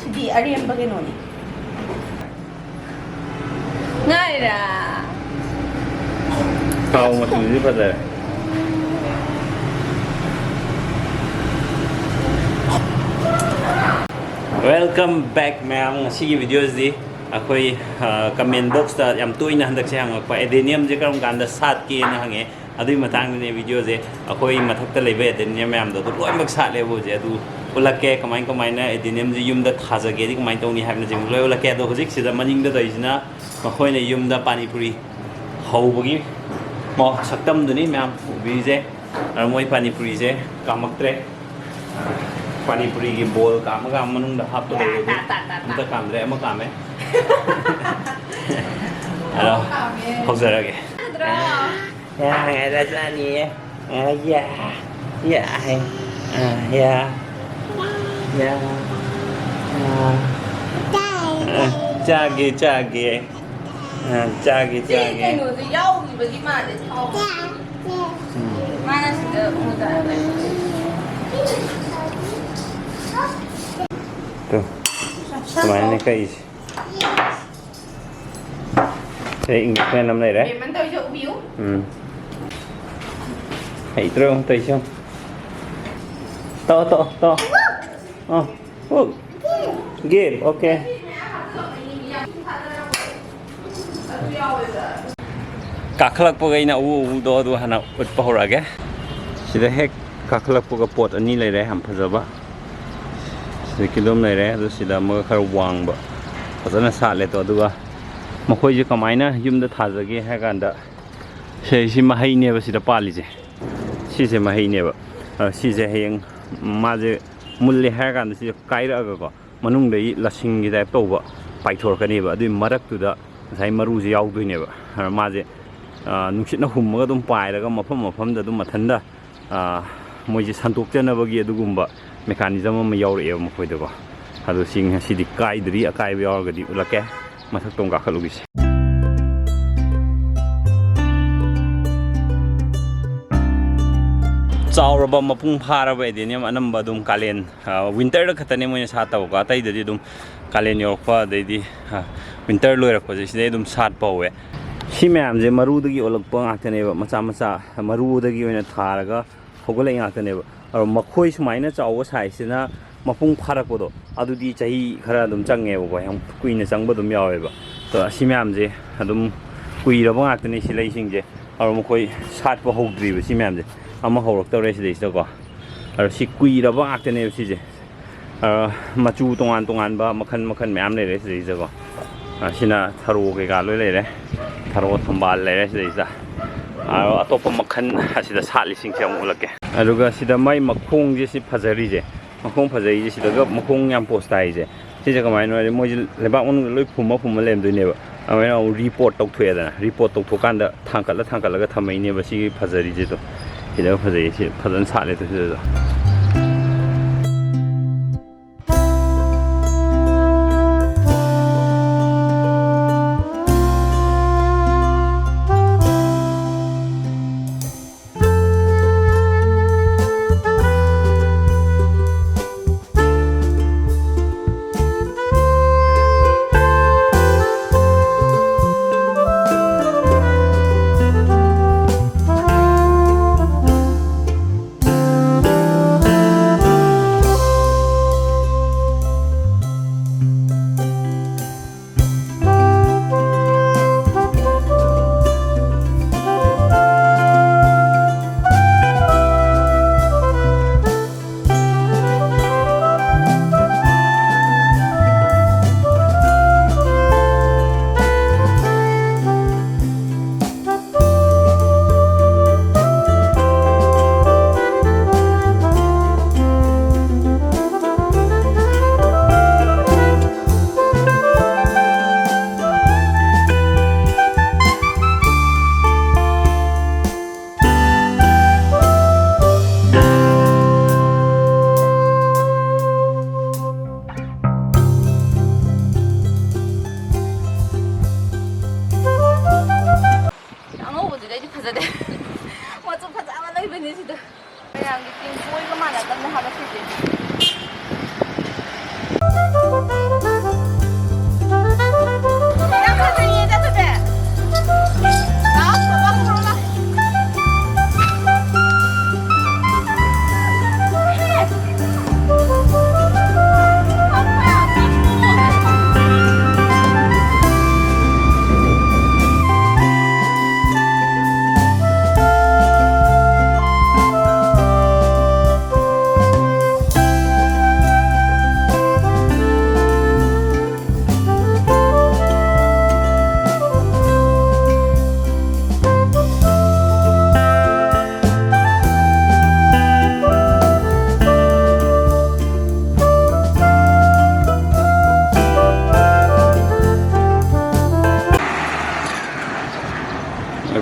ꯁꯤꯗꯤ ꯑꯔꯦꯝꯕ ꯀꯩꯅꯣꯅꯤ ꯉꯥꯏꯔꯥ ꯊꯥꯎ ꯃꯆꯨꯗꯤ ꯐꯖꯔꯦ ꯋꯦꯜꯀꯝ ꯕꯦꯛ ꯃꯌꯥꯝ ꯉꯁꯤꯒꯤ ꯚꯤꯗꯤꯑꯣꯁꯤ ꯑꯩꯈꯣꯏ ꯀꯃꯦꯟ ꯕꯣꯛꯁꯇ ꯌꯥꯝ ꯇꯣꯏꯅ ꯍꯟꯗꯛꯁꯦ ꯍꯪꯉꯛꯄ ꯑꯦꯗꯦꯅꯤꯌꯝꯁꯦ ꯀꯔꯝ ꯀꯥꯟꯗ ꯁꯥꯠꯀꯦꯅ ꯍꯪꯉꯦ ꯑꯗꯨꯒꯤ ꯃꯇꯥꯡꯗꯅꯦ ꯚꯤꯗꯤꯑꯣꯁꯦ ꯑꯩꯈꯣꯏ ꯃꯊꯛꯇ ꯂꯩꯕ ꯑꯦꯗꯦꯅꯤꯌꯝ ꯃꯌꯥꯝꯗꯣ ꯑꯗꯨ ꯂꯣꯏꯅꯃꯛ ꯁꯥꯠꯂꯦꯕ ꯍꯧꯖꯤꯛ ꯑꯗꯨ ꯎꯠꯂꯛꯀꯦ ꯀꯃꯥꯏꯅ ꯑꯦꯗꯦꯅꯤꯌꯝꯁꯦ ꯌꯨꯝꯗ ꯊꯥꯖꯒꯦꯗꯤ ꯀꯃꯥꯏꯅ ꯇꯧꯅꯤ ꯍꯥꯏꯕꯅꯆꯤꯡꯕ ꯂꯣꯏ ꯎꯠꯂꯛꯀꯦ ꯑꯗꯣ ꯍꯧꯖꯤꯛꯁꯤꯗ ꯃꯅꯤꯡꯗ ꯇꯧꯔꯤꯁꯤꯅ ꯃꯈꯣꯏꯅ ꯌꯨꯝꯗ ꯄꯥꯅꯤꯄꯨꯔꯤ ꯍꯧꯕꯒꯤ ꯁꯛꯇꯝꯗꯨꯅꯤ ꯃꯌꯥꯝ ꯎꯕꯤꯔꯤꯁꯦ ꯑꯗꯣ ꯃꯣꯏ ꯄꯥꯅꯤꯄꯨꯔꯤꯁꯦ ꯀꯥꯝꯃꯛꯇ꯭ꯔꯦ ꯄꯥꯅꯤꯄꯨꯔꯤꯒꯤ ꯕꯣꯜ ꯀꯥꯝꯃꯒ ꯃꯅꯨꯡꯗ ꯍꯥꯞꯄ ꯂꯩꯕꯗꯨ ꯑꯝꯇ ꯀꯥꯝꯗ꯭ꯔꯦ ꯑꯃ ꯀꯥꯝꯃꯦ ꯑꯗꯣ ꯍꯧꯖꯔꯒꯦ ꯔꯖꯥꯅꯤ ꯆꯥꯒꯦ ꯀꯩꯅꯣꯁꯦ ꯌꯥꯎꯈꯤꯕꯒꯤ ꯃꯥꯜꯂꯦ ꯃꯥꯅ ꯁꯤꯗ ꯁꯨꯃꯥꯏꯅ ꯀꯛꯏꯁꯦ ꯏꯪꯂꯤꯁꯃꯦꯟ ꯑꯃ ꯂꯩꯔꯦ ꯍꯩꯇ꯭ꯔꯣ ꯇꯧꯏꯁꯦ ꯇꯣ ꯒꯤꯞ ꯑꯣꯀꯦ ꯀꯥꯈꯠꯂꯛꯄꯒ ꯑꯩꯅ ꯑꯎꯗꯣ ꯑꯗꯨ ꯍꯥꯟꯅ ꯎꯠꯄ ꯍꯧꯔꯛꯑꯒꯦ ꯁꯤꯗ ꯍꯦꯛ ꯀꯥꯈꯠꯂꯛꯄꯒ ꯄꯣꯠ ꯑꯅꯤ ꯂꯩꯔꯦ ꯌꯥꯝ ꯐꯖꯕ ꯁꯤꯗ ꯀꯤꯂꯣꯝ ꯂꯩꯔꯦ ꯑꯗꯨ ꯁꯤꯗ ꯑꯃꯒ ꯈꯔ ꯋꯥꯡꯕ ꯐꯖꯅ ꯁꯥꯠꯂꯦꯇꯣ ꯑꯗꯨꯒ ꯃꯈꯣꯏꯁꯦ ꯀꯃꯥꯏꯅ ꯌꯨꯝꯗ ꯊꯥꯖꯒꯦ ꯍꯥꯏ ꯀꯥꯟꯗ ꯁꯤ ꯃꯍꯩꯅꯦꯕ ꯁꯤꯗ ꯄꯥꯜꯂꯤꯁꯦ ꯁꯤꯁꯦ ꯃꯍꯩꯅꯦꯕ ꯁꯤꯁꯦ ꯍꯌꯦꯡ ꯃꯥꯁꯦ ꯃꯨꯜꯂꯦ ꯍꯥꯏꯔ ꯀꯥꯟꯗ ꯁꯤꯁꯦ ꯀꯥꯏꯔꯛꯑꯒꯀꯣ ꯃꯅꯨꯡꯗꯒꯤ ꯂꯁꯤꯡꯒꯤ ꯇꯥꯏꯞ ꯇꯧꯕ ꯄꯥꯏꯊꯣꯔꯛꯀꯅꯦꯕ ꯑꯗꯨꯒꯤ ꯃꯔꯛꯇꯨꯗ ꯉꯁꯥꯏ ꯃꯔꯨꯁꯦ ꯌꯥꯎꯗꯣꯏꯅꯦꯕ ꯃꯥꯁꯦ ꯅꯨꯡꯁꯤꯠꯅ ꯍꯨꯝꯃꯒ ꯑꯗꯨꯝ ꯄꯥꯏꯔꯒ ꯃꯐꯝꯗ ꯑꯗꯨꯝ ꯃꯊꯟꯇ ꯃꯣꯏꯁꯦ ꯁꯟꯇꯣꯛꯆꯅꯕꯒꯤ ꯑꯗꯨꯒꯨꯝꯕ ꯃꯦꯀꯥꯅꯤꯖꯝ ꯑꯃ ꯌꯥꯎꯔꯛꯑꯦꯕ ꯃꯈꯣꯏꯗꯀꯣ ꯑꯗꯣ ꯁꯤ ꯉꯁꯤꯗꯤ ꯀꯥꯏꯗ꯭ꯔꯤ ꯑꯀꯥꯏꯕ ꯌꯥꯎꯔꯒꯗꯤ ꯎꯠꯂꯛꯀꯦ ꯃꯊꯛꯇ ꯑꯃꯨꯛ ꯀꯥꯈꯠꯂꯨꯒꯤꯁꯦ ꯆꯥꯎꯔꯕ ꯃꯄꯨꯡ ꯐꯥꯔꯕ ꯑꯦꯗꯦꯅꯤꯌꯝ ꯑꯅꯝꯕ ꯑꯗꯨꯝ ꯀꯥꯂꯦꯟ ꯋꯤꯟꯇꯔꯗ ꯈꯛꯇꯅꯦ ꯃꯣꯏꯅ ꯁꯥꯠꯇꯕꯀꯣ ꯑꯇꯩꯗꯗꯤ ꯑꯗꯨꯝ ꯀꯥꯂꯦꯟ ꯌꯧꯔꯛꯄ ꯑꯗꯩꯗꯤ ꯋꯤꯟꯇꯔ ꯂꯣꯏꯔꯛꯄꯁꯦ ꯁꯤꯗꯩ ꯑꯗꯨꯝ ꯁꯥꯠꯄ ꯍꯧꯋꯦ ꯁꯤ ꯃꯌꯥꯝꯁꯦ ꯃꯔꯨꯗꯒꯤ ꯑꯣꯜꯂꯛꯄ ꯉꯥꯛꯇꯅꯦꯕ ꯃꯆꯥ ꯃꯔꯨꯗꯒꯤ ꯑꯣꯏꯅ ꯊꯥꯔꯒ ꯍꯧꯒꯠꯂꯛꯏ ꯉꯥꯛꯇꯅꯦꯕ ꯑꯗꯣ ꯃꯈꯣꯏ ꯁꯨꯃꯥꯏꯅ ꯆꯥꯎꯕ ꯁꯥꯏꯖꯁꯤꯅ ꯃꯄꯨꯡ ꯐꯥꯔꯛꯄꯗꯣ ꯑꯗꯨꯗꯤ ꯆꯍꯤ ꯈꯔ ꯑꯗꯨم ꯆꯪꯉꯦꯕꯀꯣ ꯌꯥꯝ ꯀꯨꯏꯅ ꯆꯪꯕ ꯑꯗꯨꯝ ꯌꯥꯎꯋꯦꯕ ꯑꯗꯣ ꯑꯁꯤ ꯃꯌꯥꯝꯁꯦ ꯑꯗꯨꯝ ꯀꯨꯏꯔꯕ ꯉꯥꯛꯇꯅꯤ ꯁꯤ ꯂꯩꯁꯤꯡꯁꯦ ꯑꯗꯣ ꯃꯈꯣꯏ ꯁꯥꯠꯄ ꯍꯧꯗ꯭ꯔꯤꯕ ꯁꯤ ꯃꯌꯥꯝꯁꯦ ꯑꯃ ꯍꯧꯔꯛꯇꯧꯔꯦ ꯁꯤꯗꯩꯁꯤꯗꯀꯣ ꯑꯗꯣ ꯁꯤ ꯀꯨꯏꯔꯕ ꯉꯥꯛꯇꯅꯦꯕ ꯁꯤꯁꯦ ꯃꯆꯨ ꯇꯣꯉꯥꯟꯕ ꯃꯈꯜ ꯃꯌꯥꯝ ꯂꯩꯔꯦ ꯁꯤꯗꯩꯁꯤꯗꯀꯣ ꯁꯤꯅ ꯊꯔꯣ ꯀꯩꯀꯥ ꯂꯣꯏ ꯂꯩꯔꯦ ꯊꯔꯣ ꯊꯝꯕꯥꯜ ꯂꯩꯔꯦ ꯁꯤꯗꯩꯁꯤꯗ ꯑꯇꯣꯞꯄ ꯃꯈꯜ ꯑꯁꯤꯗ ꯁꯥꯠꯂꯤꯁꯤꯡꯁꯦ ꯑꯃꯨꯛ ꯎꯠꯂꯛꯀꯦ ꯑꯗꯨꯒ ꯁꯤꯗ ꯃꯥꯏ ꯃꯈꯣꯡꯁꯦ ꯁꯤ ꯐꯖꯔꯤꯁꯦ ꯃꯈꯣꯡ ꯐꯖꯔꯤꯁꯦ ꯁꯤꯗꯒ ꯃꯈꯣꯡ ꯌꯥꯝ ꯄꯣꯁ ꯇꯥꯏꯁꯦ ꯁꯤꯁꯦ ꯀꯃꯥꯏꯅ ꯍꯥꯏꯔꯗꯤ ꯃꯣꯏꯁꯦ ꯂꯩꯕꯥꯛ ꯃꯅꯨꯡꯗ ꯂꯣꯏ ꯐꯨꯝꯃ ꯂꯩꯔꯝꯗꯣꯏꯅꯦꯕ ꯑꯗꯨꯃꯥꯏꯅ ꯑꯃꯨꯛ ꯔꯤꯄꯣꯔꯠ ꯇꯧꯊꯣꯛꯑꯦꯗꯅ ꯔꯤꯄꯣꯔꯠ ꯇꯧꯊꯣꯛꯀꯥꯟꯗ ꯊꯥꯡꯀꯠꯂꯒ ꯊꯝꯃꯛꯏꯅꯦꯕ ꯁꯤꯒꯤ ꯐꯖꯔꯤꯁꯦꯗꯣ ꯁꯤꯗ ꯐꯖꯩ ꯁꯤ ꯐꯖꯅ ꯁꯥꯠꯂꯦ ꯁꯤꯗꯁꯨ 咱们还没睡觉。让看这里，在这边。好，宝宝不容了。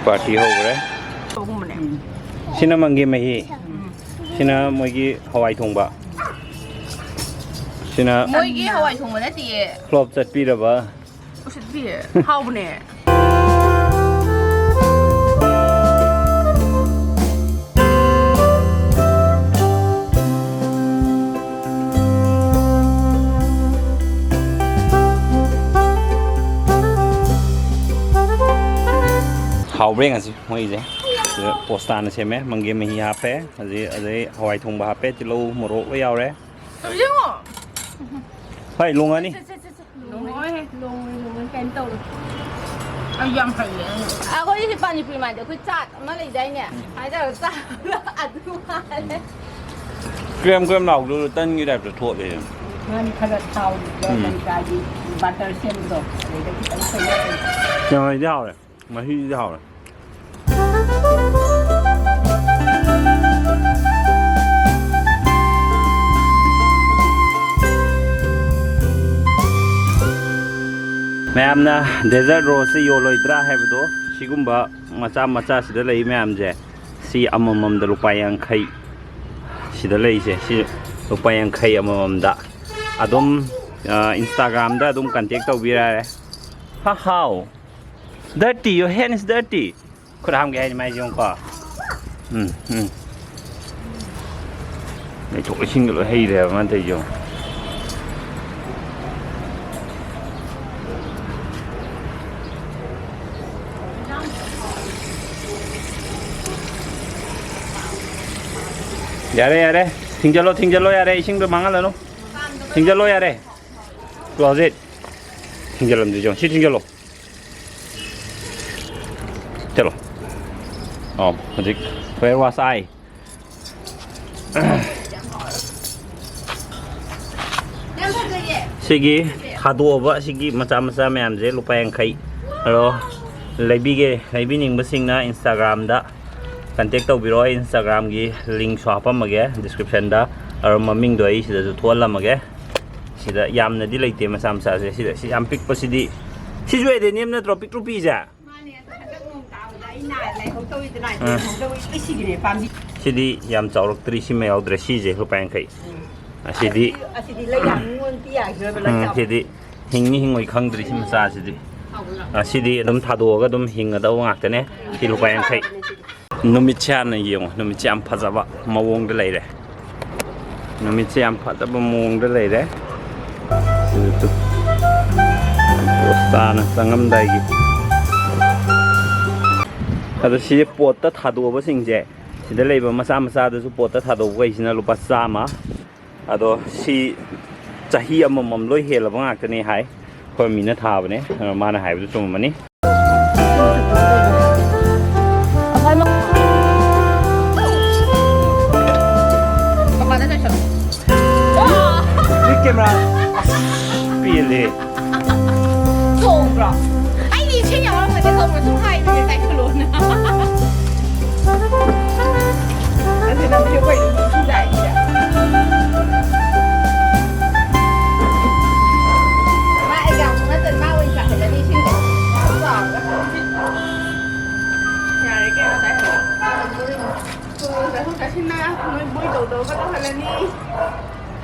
पार्टी हो रहा है सिना मंगे मही सिना मोगी हवाई थोंबा सिना मोगी हवाई थोंबा नतिए flop चटपीरबा उसितपी हावबने hào bring anh mấy gì posta nó xem mang game mình hạp ấy ở Hawaii thùng hạp ấy thì lâu một rổ với nhau đấy phải luôn anh đi luôn cái tàu anh yam phải à có gì bạn đi phim mà cứ chặt mà lấy đây nè hay là chặt ăn luôn kem nào được tân như đẹp được thuộc về Nani kada tahu dan kaji butter sen tu. Jadi kita saya. nhưng mà đi hào này mà khi đi hào này ma'am ना desert road से यो लोइद्रा है बदो सिगुम्बा मचा मचा सिदा लई ma'am J C अममम the रुपा यांखै सिदा लई जे सी रुपा यांखै अममम दा अदुम इंस्टाग्राम दा अदुम कांटेक्ट तौबिरा रे हा how dirty your hand is dirty खुद हम गए mai jong ko này chỗ sinh rồi hay rồi mà thấy chưa ya đây thình chalo ya đây sinh được mang lên luôn thình chalo ya đây closet thình chalo làm gì chứ thình chalo chalo adik where was I sigi hadu ba sigi macha ma'am J lupa yang khai aro leibi ning basing na Instagram da contact tau biro Instagram gi link swap mage description da aro maming do ai sida thol lamage sida yamna di leite macha se sida si am pic pasidi si jwe de nem na tropic rupi ja sidi yam chaurok tri si me audre si je lupa yang khai sidi sidi hingni hingoi khangdri sim sa sidi sidi dum thado ga dum hinga da ngak tane ti lupa yang khai numit chan na yong numit cham phajaba mawong de lai re numit cham phajaba mawong de lai re tu postana sangam dai gi ada si pot ta thado ba sing je sida leiba masa da su pot ta thado ga sina lupa sama ado si chahi amam loi hel ba ngak tane hai khoi mina tha ba ne mana hai bu tum mani camera pilih Tôm rồi anh đi trên nhà ông người ta tôm nó chung hai thì cái cái luôn Nanti nanti coba ini sudah ya. mà anh gặp nó từng bao anh gặp là đi trên cái giỏ đó nhà đấy cái nó tại hả tôi không cả trên na nói bôi đầu bắt đầu là đi